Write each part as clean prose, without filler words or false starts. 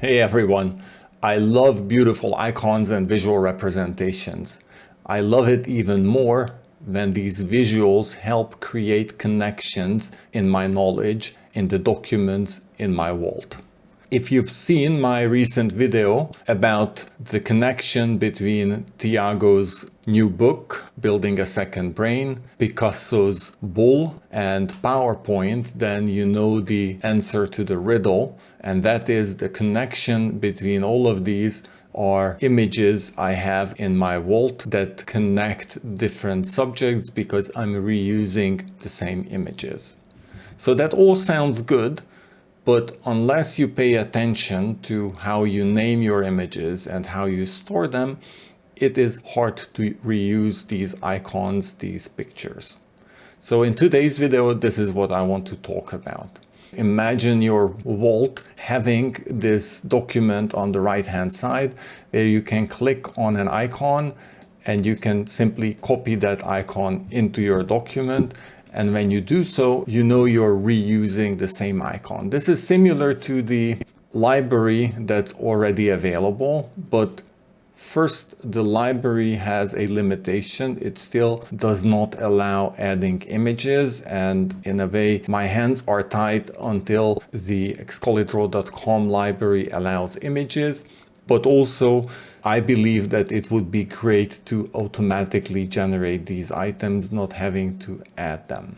Hey everyone, I love beautiful icons and visual representations. I love it even more when these visuals help create connections in my knowledge in the documents in my vault. If you've seen my recent video about the connection between Tiago's new book, Building a Second Brain, Picasso's Bull, and PowerPoint, then you know the answer to the riddle, and that is the connection between all of these are images I have in my vault that connect different subjects because I'm reusing the same images. So that all sounds good. But unless you pay attention to how you name your images and how you store them, it is hard to reuse these icons, these pictures. So in today's video, this is what I want to talk about. Imagine your vault having this document on the right-hand side where you can click on an icon and you can simply copy that icon into your document. And when you do so, you know you're reusing the same icon. This is similar to the library that's already available, but first, the library has a limitation. It still does not allow adding images, and in a way, my hands are tied until the Excalidraw.com library allows images. But also, I believe that it would be great to automatically generate these items, not having to add them.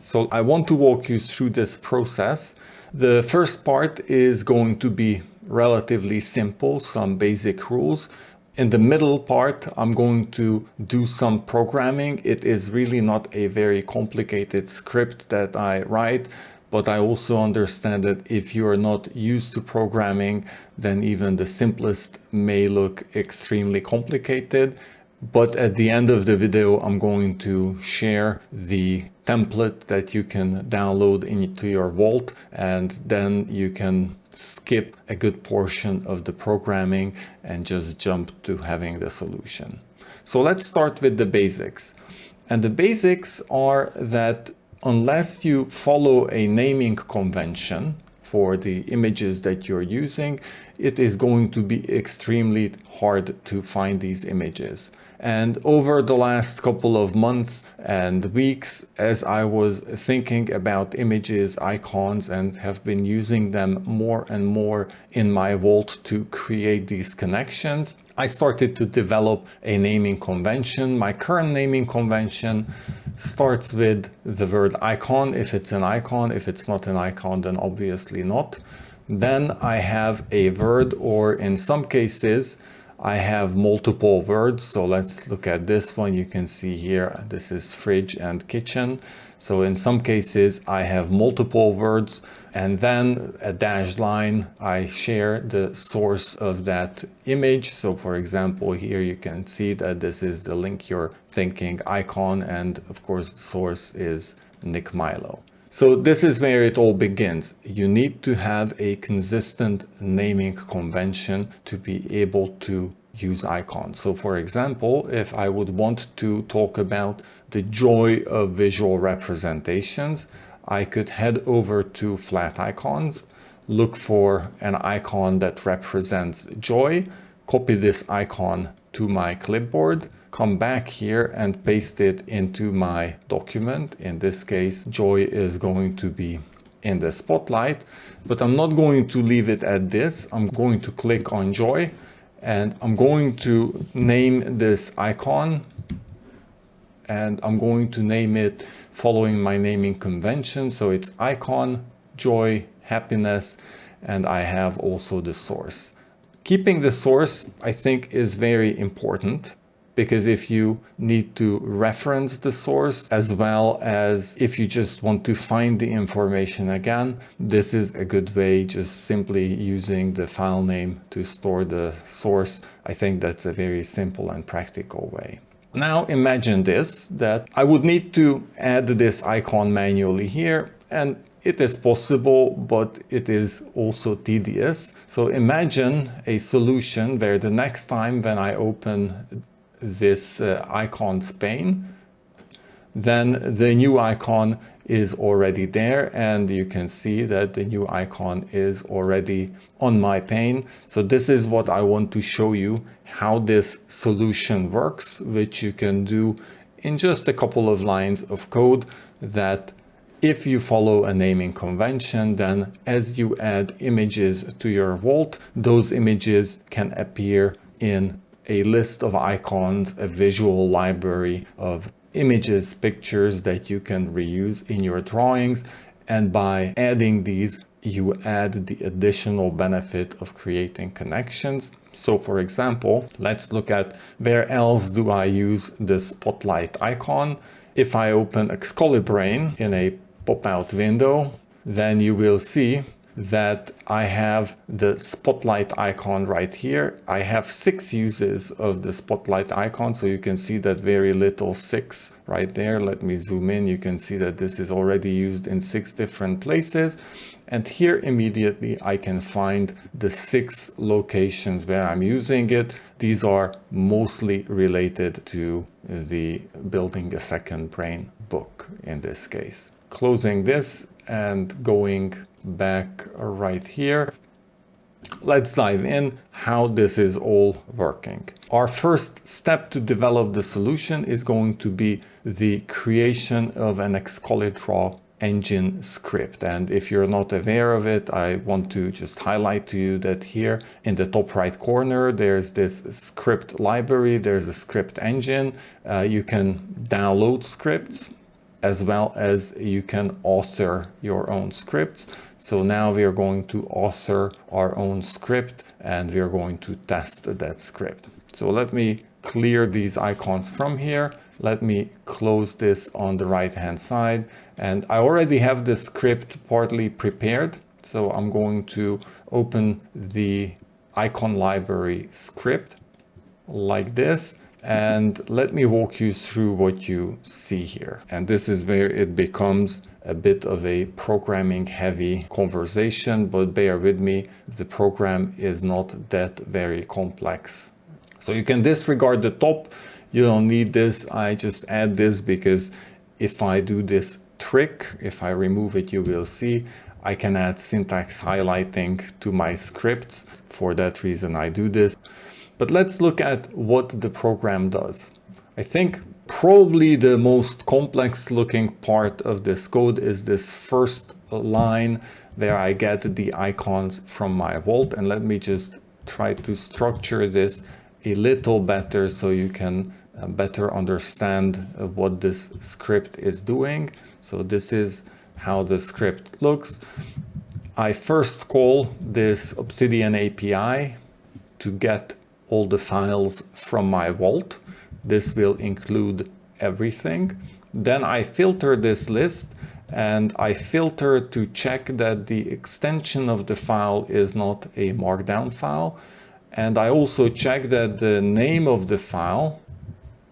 So I want to walk you through this process. The first part is going to be relatively simple, some basic rules. In the middle part, I'm going to do some programming. It is really not a very complicated script that I write, but I also understand that if you are not used to programming, then even the simplest may look extremely complicated. But at the end of the video, I'm going to share the template that you can download into your vault, and then you can skip a good portion of the programming and just jump to having the solution. So let's start with the basics. And the basics are that unless you follow a naming convention for the images that you're using, it is going to be extremely hard to find these images. And over the last couple of months and weeks, as I was thinking about images, icons, and have been using them more and more in my vault to create these connections, I started to develop a naming convention. My current naming convention starts with the word icon, if it's an icon. If it's not an icon, then obviously not. Then I have a word, or in some cases, I have multiple words. So let's look at this one. You can see here, this is fridge and kitchen. So in some cases, I have multiple words, and then a dashed line, I share the source of that image. So for example, here you can see that this is the link you're thinking icon, and of course the source is Nick Milo. So this is where it all begins. You need to have a consistent naming convention to be able to use icons. So for example, if I would want to talk about the joy of visual representations, I could head over to flat icons, look for an icon that represents joy, copy this icon to my clipboard, come back here and paste it into my document. In this case, joy is going to be in the spotlight, but I'm not going to leave it at this. I'm going to click on joy and I'm going to name this icon, and I'm going to name it following my naming convention. So it's icon, joy, happiness, and I have also the source. Keeping the source, I think, is very important, because if you need to reference the source, as well as if you just want to find the information again, this is a good way, just simply using the file name to store the source. I think that's a very simple and practical way. Now imagine this, that I would need to add this icon manually here, and it is possible, but it is also tedious. So imagine a solution where the next time when I open this icons pane, then the new icon is already there, and you can see that the new icon is already on my pane. So this is what I want to show you, how this solution works, which you can do in just a couple of lines of code, that if you follow a naming convention, then as you add images to your vault, those images can appear in a list of icons, a visual library of images, pictures that you can reuse in your drawings. And by adding these, you add the additional benefit of creating connections. So for example, let's look at where else do I use the spotlight icon. If I open Excalidraw in a pop-out window, then you will see that I have the spotlight icon right here. I have 6 uses of the spotlight icon, so you can see that very little 6 right there. Let me zoom in. You can see that this is already used in 6 different places. And here immediately I can find the 6 locations where I'm using it. These are mostly related to the Building a Second Brain book in this case. Closing this and going back right here, let's dive in how this is all working. Our first step to develop the solution is going to be the creation of an Excalidraw engine script. And if you're not aware of it, I want to just highlight to you that here in the top right corner, there's this script library, there's a script engine. You can download scripts, as well as you can author your own scripts. So now we are going to author our own script and we are going to test that script. So let me clear these icons from here. Let me close this on the right hand side. And I already have the script partly prepared. So I'm going to open the icon library script like this. And let me walk you through what you see here. And this is where it becomes a bit of a programming heavy conversation, but bear with me, the program is not that very complex. So you can disregard the top, you don't need this. I just add this because if I do this trick, if I remove it, you will see I can add syntax highlighting to my scripts. For that reason I do this. But let's look at what the program does. I think probably the most complex looking part of this code is this first line where I get the icons from my vault. And let me just try to structure this a little better so you can better understand what this script is doing. So this is how the script looks. I first call this Obsidian API to get all the files from my vault. This will include everything. Then I filter this list and I filter to check that the extension of the file is not a markdown file. And I also check that the name of the file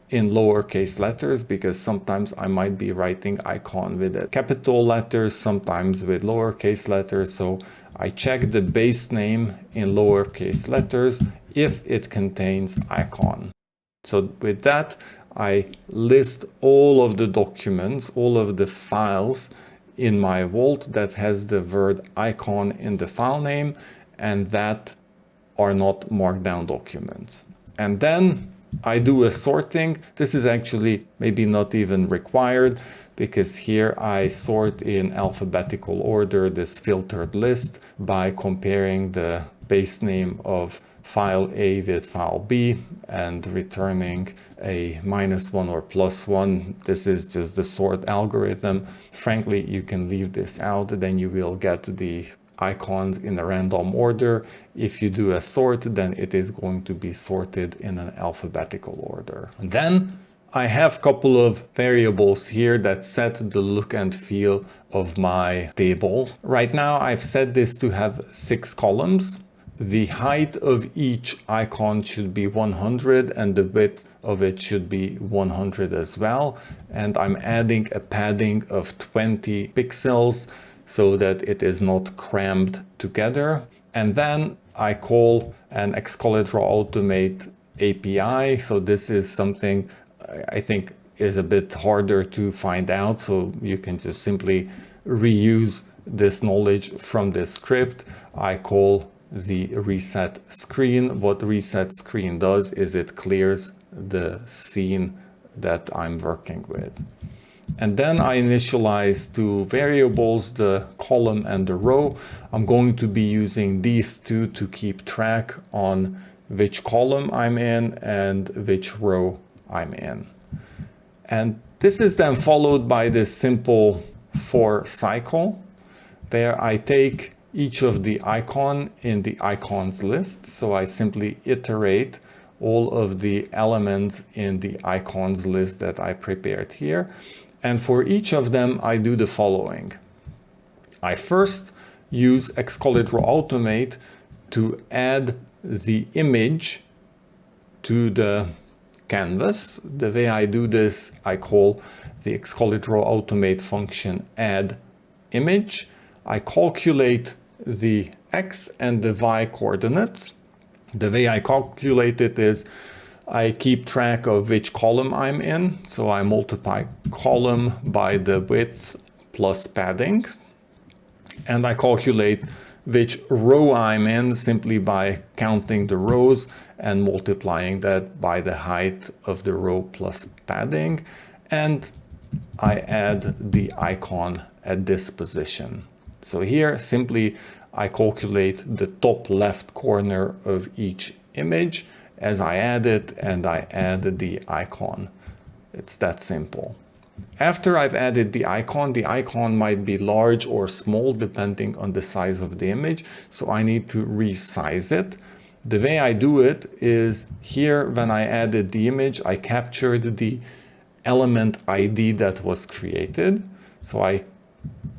in lowercase letters, because sometimes I might be writing icon with a capital letters, sometimes with lowercase letters. So I check the base name in lowercase letters if it contains icon. So with that, I list all of the documents, all of the files in my vault that has the word icon in the file name and that are not markdown documents. And then I do a sorting. This is actually maybe not even required because here I sort in alphabetical order this filtered list by comparing the base name of file A with file B and returning a -1 or +1. This is just the sort algorithm. Frankly, you can leave this out, then you will get the icons in a random order. If you do a sort, then it is going to be sorted in an alphabetical order. And then I have a couple of variables here that set the look and feel of my table. Right now I've set this to have 6 columns. The height of each icon should be 100 and the width of it should be 100 as well. And I'm adding a padding of 20 pixels so that it is not crammed together. And then I call an Excalidraw Automate API. So this is something I think is a bit harder to find out, so you can just simply reuse this knowledge from this script. I call the reset screen. What reset screen does is it clears the scene that I'm working with. And then I initialize two variables, the column and the row. I'm going to be using these two to keep track on which column I'm in and which row I'm in. And this is then followed by this simple for cycle, where I take each of the icon in the icons list. So I simply iterate all of the elements in the icons list that I prepared here. And for each of them, I do the following. I first use Excalidraw Automate to add the image to the canvas. The way I do this, I call the Excalidraw Automate function add image. I calculate the X and the Y coordinates. The way I calculate it is I keep track of which column I'm in. So I multiply column by the width plus padding. And I calculate which row I'm in simply by counting the rows and multiplying that by the height of the row plus padding. And I add the icon at this position. So here simply I calculate the top left corner of each image as I add it, and I add the icon. It's that simple. After I've added the icon might be large or small depending on the size of the image, so I need to resize it. The way I do it is here, when I added the image, I captured the element ID that was created. So I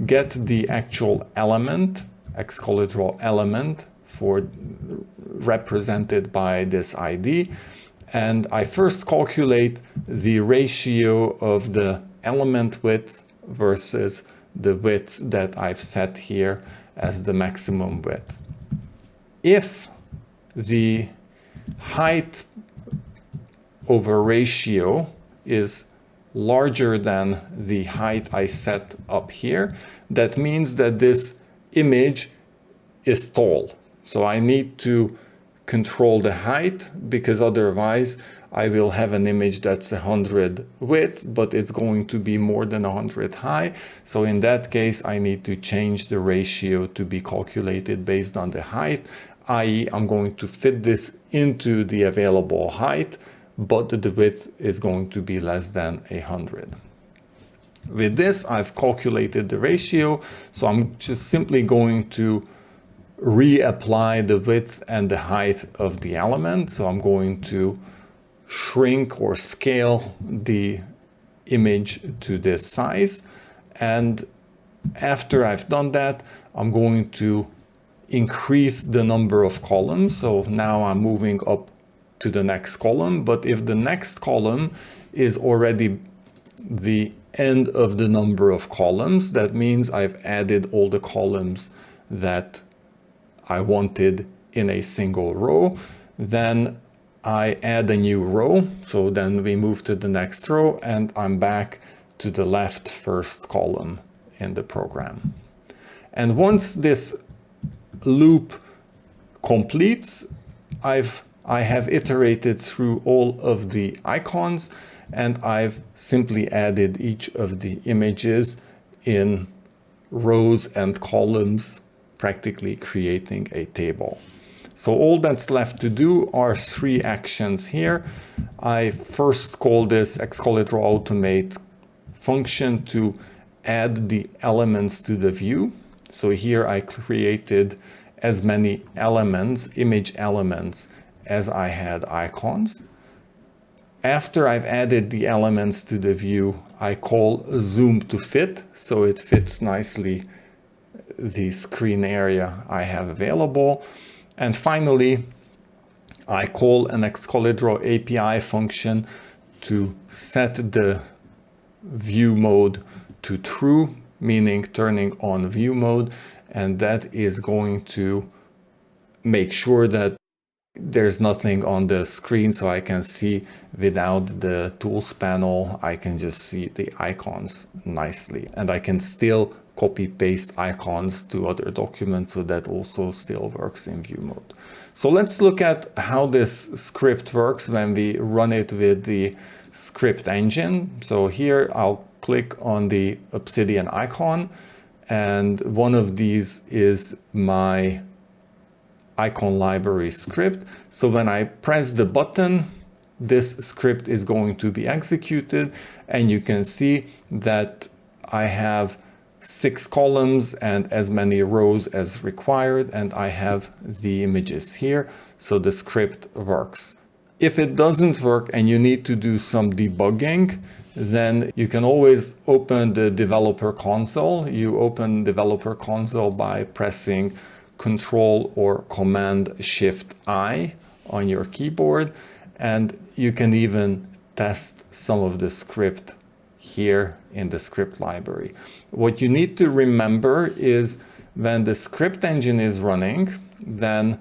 get the actual element, Excalidraw element, represented by this ID, and I first calculate the ratio of the element width versus the width that I've set here as the maximum width. If the height over ratio is larger than the height I set up here, that means that this image is tall. So I need to control the height, because otherwise I will have an image that's 100 width, but it's going to be more than 100 high. So in that case, I need to change the ratio to be calculated based on the height, i.e. I'm going to fit this into the available height, but the width is going to be less than 100. With this, I've calculated the ratio, so I'm just simply going to reapply the width and the height of the element. So I'm going to shrink or scale the image to this size. And after I've done that, I'm going to increase the number of columns. So now I'm moving up to the next column. But if the next column is already the end of the number of columns, that means I've added all the columns that I wanted in a single row. Then I add a new row. So then we move to the next row, and I'm back to the left first column in the program. And once this loop completes, I have iterated through all of the icons, and I've simply added each of the images in rows and columns, practically creating a table. So all that's left to do are 3 actions here. I first call this Excalidraw Automate function to add the elements to the view. So here I created as many elements, image elements, as I had icons. After I've added the elements to the view, I call zoom to fit, so it fits nicely the screen area I have available. And finally, I call an Excalidraw API function to set the view mode to true, meaning turning on view mode, and that is going to make sure that there's nothing on the screen, so I can see without the tools panel, I can just see the icons nicely. And I can still copy paste icons to other documents, so that also still works in view mode. So let's look at how this script works when we run it with the script engine. So here I'll click on the Obsidian icon, and one of these is my icon library script. So when I press the button, this script is going to be executed, and you can see that I have 6 columns and as many rows as required, and I have the images here, so the script works. If it doesn't work and you need to do some debugging, then you can always open the developer console. You open developer console by pressing Control or Command Shift I on your keyboard, and you can even test some of the script here in the script library. What you need to remember is when the script engine is running, then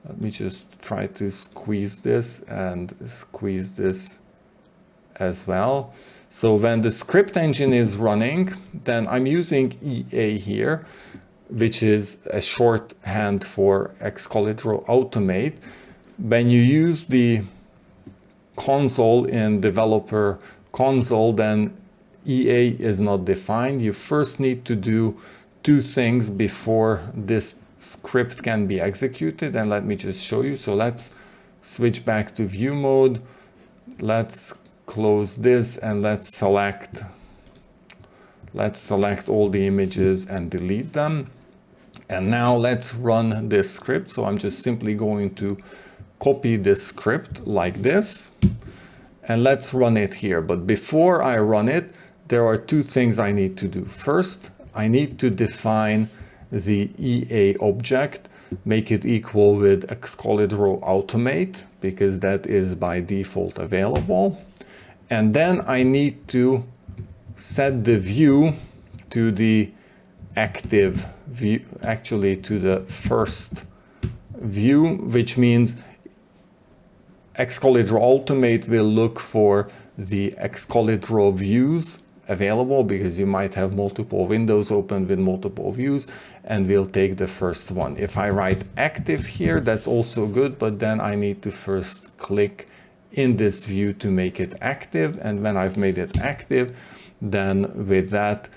let me just try to squeeze this and squeeze this as well. So when the script engine is running, then I'm using EA here, which is a shorthand for Excalidraw Automate. When you use the console in developer console, then EA is not defined. You first need to do 2 things before this script can be executed, and let me just show you. So let's switch back to view mode. Let's close this and let's select all the images and delete them. And now let's run this script. So I'm just simply going to copy this script like this, and let's run it here. But before I run it, there are 2 things I need to do. First, I need to define the EA object, make it equal with Excalidraw Automate, because that is by default available. And then I need to set the view to the active view, actually to the first view, which means Excalidraw Automate will look for the Excalidraw views available, because you might have multiple windows open with multiple views, and we'll take the first one. If I write active here, that's also good, but then I need to first click in this view to make it active. And when I've made it active, then with that,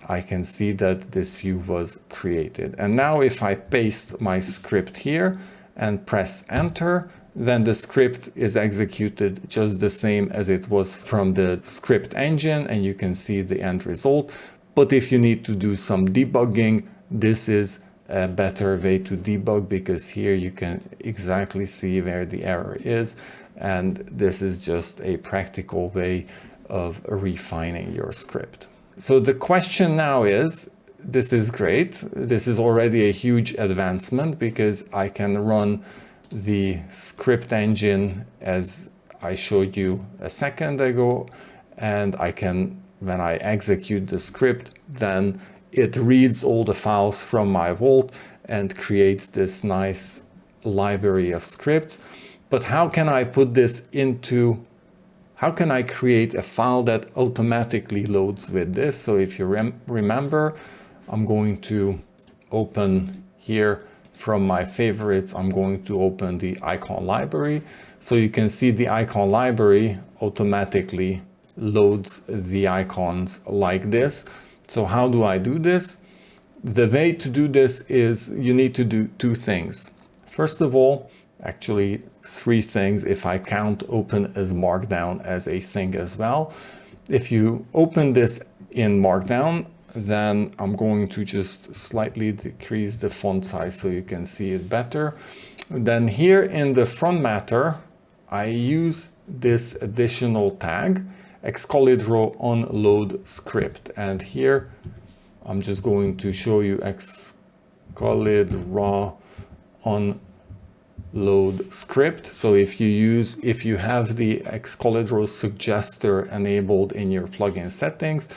I can see that this view was created. And now if I paste my script here and press enter, then the script is executed just the same as it was from the script engine, and you can see the end result. But if you need to do some debugging, this is a better way to debug, because here you can exactly see where the error is, and this is just a practical way of refining your script. So the question now is, this is great. This is already a huge advancement, because I can run the script engine as I showed you a second ago, and I can, when I execute the script, then it reads all the files from my vault and creates this nice library of scripts. But how can I put this into, how can I create a file that automatically loads with this? So if you remember, I'm going to open here from my favorites, I'm going to open the icon library. So you can see the icon library automatically loads the icons like this. So how do I do this? The way to do this is you need to do 2 things. First of all, actually 3 things if I count open as Markdown as a thing as well. If you open this in Markdown, then I'm going to just slightly decrease the font size so you can see it better. Then here in the front matter, I use this additional tag, Excalidraw onload script. And here I'm just going to show you Excalidraw onload script. So if you have the Excalidraw suggester enabled in your plugin settings,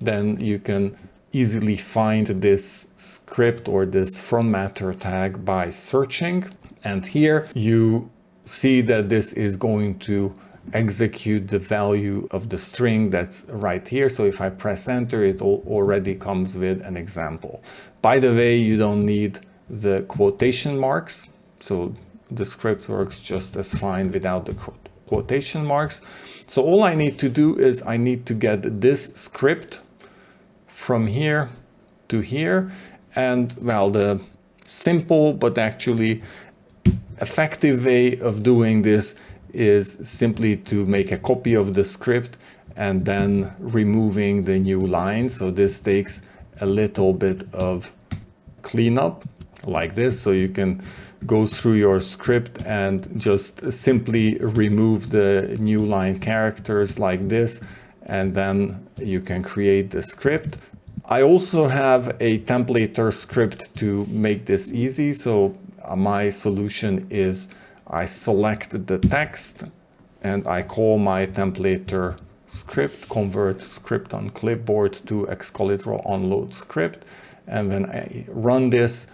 then you can easily find this script or this front matter tag by searching. And here you see that this is going to execute the value of the string that's right here. So if I press enter, it already comes with an example. By the way, you don't need the quotation marks. So the script works just as fine without the quotation marks. So all I need to do is I need to get this script from here to here. And well, the simple but actually effective way of doing this is simply to make a copy of the script and then removing the new line. So this takes a little bit of cleanup like this. So you can go through your script and just simply remove the new line characters like this, and then you can create the script. I also have a templater script to make this easy. So my solution is I select the text and I call my templater script, convert script on clipboard to Excalidraw onload script. And then I run this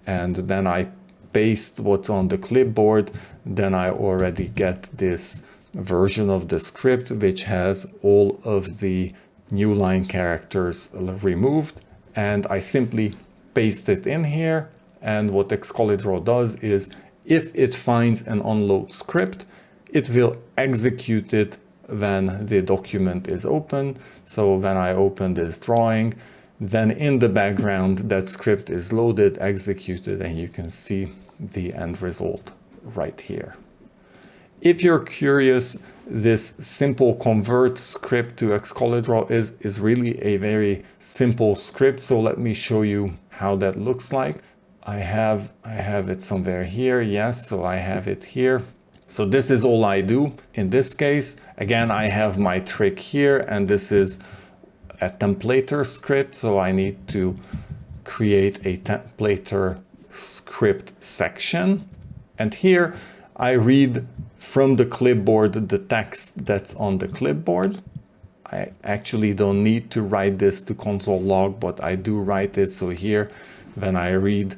and then I paste what's on the clipboard. Then I already get this version of the script, which has all of the new line characters removed. And I simply paste it in here. And what Excalidraw does is if it finds an onload script, it will execute it when the document is open. So when I open this drawing, then in the background, that script is loaded, executed, and you can see the end result right here. If you're curious, this simple convert script to Excalidraw is really a very simple script. So let me show you how that looks like. I have it somewhere here. Yes, so I have it here. So this is all I do. In this case, again, I have my trick here, and this is a templater script. So I need to create a templater script section. And here I read from the clipboard the text that's on the clipboard. I actually don't need to write this to console log, but I do write it. So here, when I read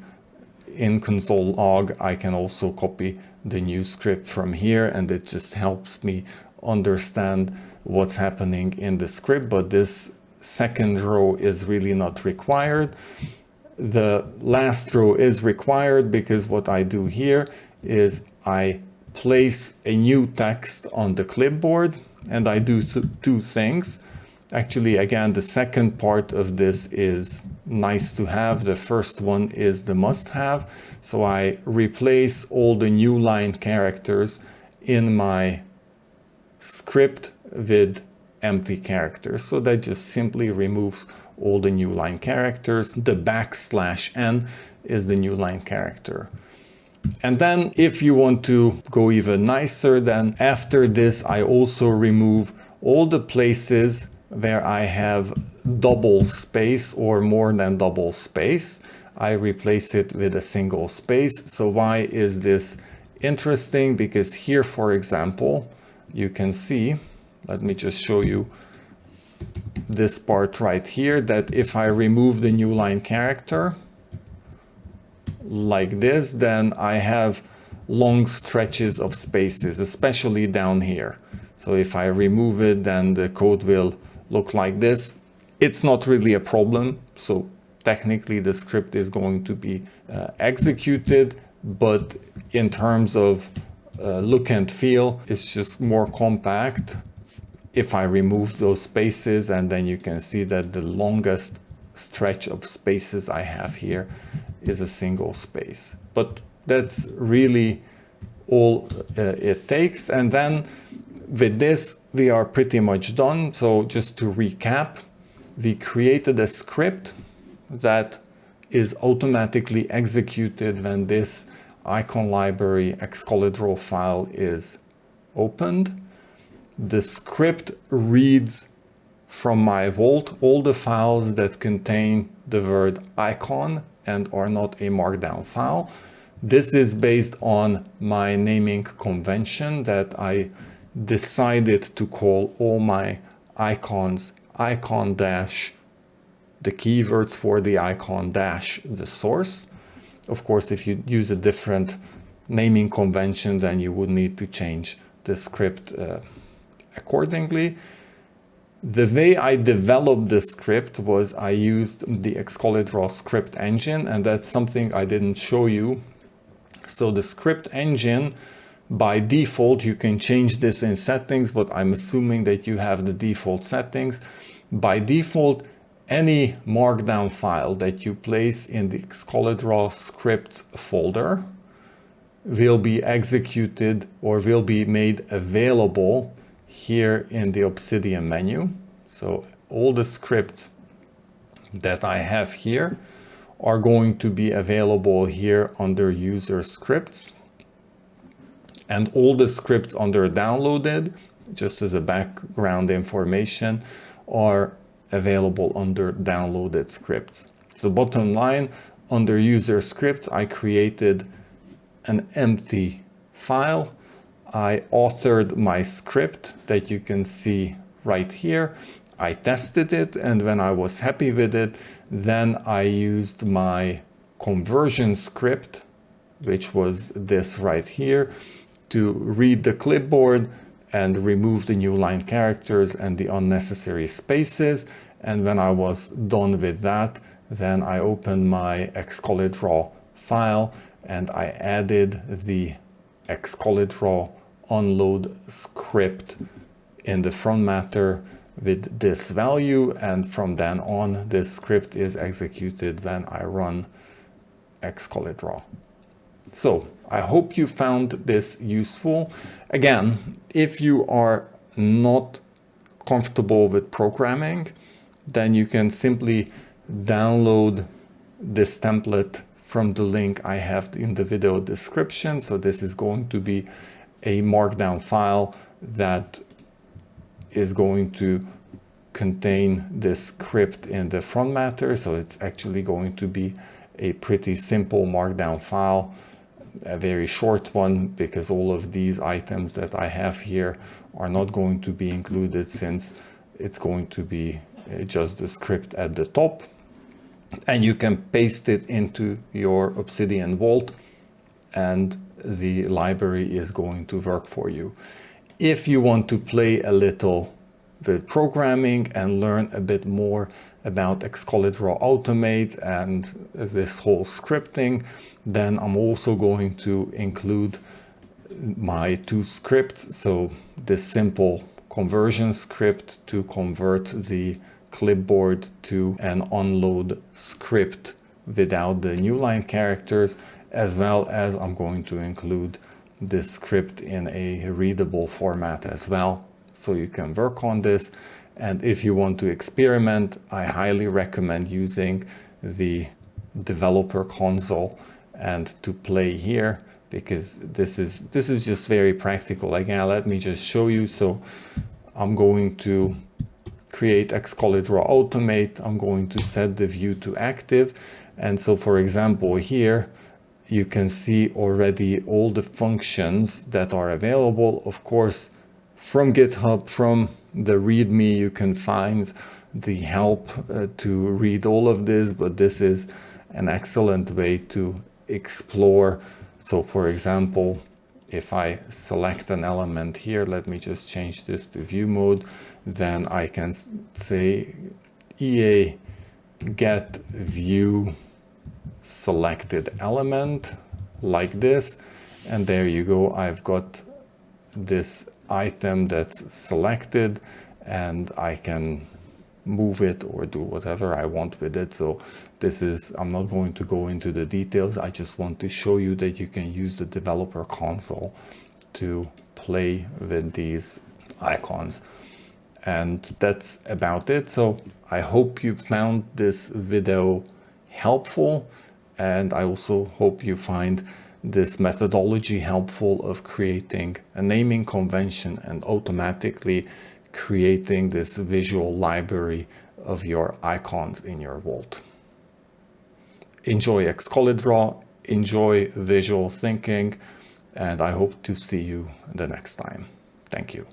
in console log, I can also copy the new script from here, and it just helps me understand what's happening in the script. But this second row is really not required. The last row is required because what I do here is I place a new text on the clipboard, and I do two things. Actually, again, the second part of this is nice to have. The first one is the must-have. So I replace all the new line characters in my script with empty characters. So that just simply removes all the new line characters. The \n is the new line character. And then if you want to go even nicer, then after this, I also remove all the places where I have double space or more than double space. I replace it with a single space. So why is this interesting? Because here, for example, you can see, let me just show you this part right here, that if I remove the new line character like this, then I have long stretches of spaces, especially down here. So if I remove it, then the code will look like this. It's not really a problem. So technically the script is going to be executed, but in terms of look and feel, it's just more compact if I remove those spaces. And then you can see that the longest stretch of spaces I have here is a single space. But that's really all it takes. And then with this, we are pretty much done. So just to recap, we created a script that is automatically executed when this icon library Excalidraw file is opened. The script reads from my vault all the files that contain the word icon and are not a markdown file. This is based on my naming convention that I decided to call all my icons icon dash the keywords for the icon dash the source. Of course, if you use a different naming convention, then you would need to change the script accordingly. The way I developed the script was I used the Excalidraw Script Engine, and that's something I didn't show you. So the script engine, by default, you can change this in settings, but I'm assuming that you have the default settings. By default, any markdown file that you place in the Excalidraw scripts folder will be executed or will be made available here in the Obsidian menu. So all the scripts that I have here are going to be available here under user scripts, and all the scripts under downloaded, just as a background information, are available under downloaded scripts. So bottom line, under user scripts, I created an empty file. I authored my script that you can see right here. I tested it, and when I was happy with it, then I used my conversion script, which was this right here, to read the clipboard and remove the new line characters and the unnecessary spaces. And when I was done with that, then I opened my Excalidraw file and I added the Excalidraw unload script in the front matter with this value, and from then on this script is executed when I run Excalidraw. So I hope you found this useful. Again, if you are not comfortable with programming, then you can simply download this template from the link I have in the video description. So this is going to be a markdown file that is going to contain this script in the front matter. So it's actually going to be a pretty simple markdown file, a very short one, because all of these items that I have here are not going to be included, since it's going to be just the script at the top. And you can paste it into your Obsidian Vault and the library is going to work for you. If you want to play a little with programming and learn a bit more about Excalidraw Automate and this whole scripting, then I'm also going to include my two scripts. So this simple conversion script to convert the clipboard to an unload script without the new line characters, as well as I'm going to include this script in a readable format as well, so you can work on this. And if you want to experiment, I highly recommend using the developer console and to play here, because this is just very practical. Again, let me just show you. So I'm going to create Excalidraw Automate. I'm going to set the view to active. And so for example, here you can see already all the functions that are available. Of course, from GitHub, from the README, you can find the help to read all of this, but this is an excellent way to explore. So for example, if I select an element here, let me just change this to view mode, then I can say EA get view selected element like this, and there you go. I've got this item that's selected and I can move it or do whatever I want with it. So this is, I'm not going to go into the details. I just want to show you that you can use the developer console to play with these icons. And that's about it. So I hope you found this video helpful, and I also hope you find this methodology helpful of creating a naming convention and automatically creating this visual library of your icons in your vault. Enjoy Excalidraw, enjoy visual thinking, and I hope to see you the next time. Thank you.